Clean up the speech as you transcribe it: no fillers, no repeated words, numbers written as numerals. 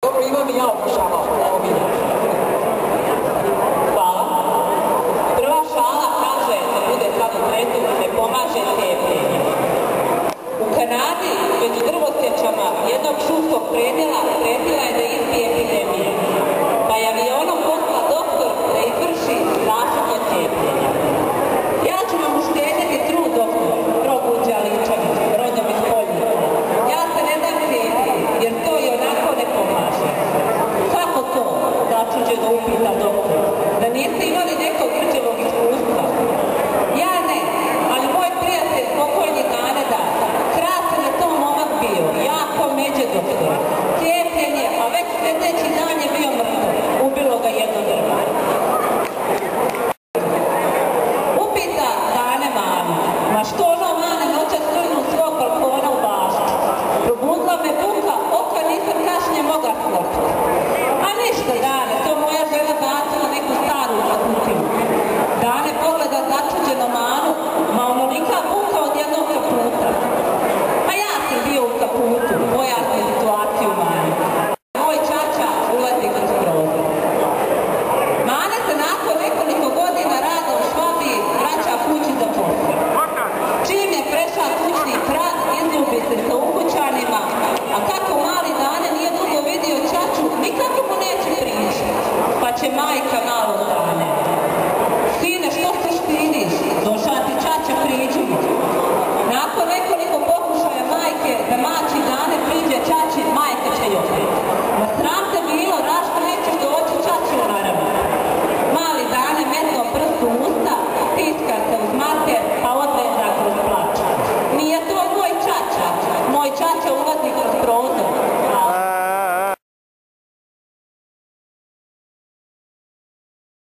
Dobro, imam i ja šala. Hvala. Prva šala kaže da bude sad u tretu, ne pomaže cijepljenje. U Kanadi, među drvosječama jednog šumskog predjela je da izbije epidemija. Pa je avionom posla doktor da izvrši zaštitno cijepljenje. Ja ću vam uštedjeti trud, doktor, proguđa Ličanić, rodom iz Poljnika. Ja se ne dam cijepiti, jer to i onako ne pomaže. Kako to? Začuđeno upita doktor. Da niste imali nekog grđevog iskustva? Ja ne, ali moj prijatelj, pokojni Daneda, krasan je to momak bio, jako međe doktor. Cijepljenje, a već sljedeći dan je bio mrtav. Ubilo ga jedno drvo. Upita Dane manu, ma što ono mane noćas strnu svog balkona u baštu? Probudila me buka, oka nisam kašnje moga sklopiti. A ništa, Dane, to moja žena bacila neku staru zakupinu. Dane pogleda začuđeno manu, ma onolika buka od jednog kaputa. A ja sam bio u kaputu, pojasni situaciju mani. Moj čača ulazi kroz prozor. Mane se nakon nekoliko godina rada u Švabiji vraća kući za posao. Čim je prešao kućni prag, izljubi se sa ukućanima, a kako mali Dane nije dugo vidio čaču, nikako mu neće prići. Pa će majka malo Dane. Sine, što se štidiš? Došla ti čača, priđi mi. Nakon nekoliko pokušaja majke da mači Dane priđe čači, majka će joj opet. Ma sram te bilo, rašto nećeš doći čači u naravu. Mali Dane metno prst u usta, tiska se uz mater, pa odveza kroz plač. Nije to moj čača ulazi kroz prozor.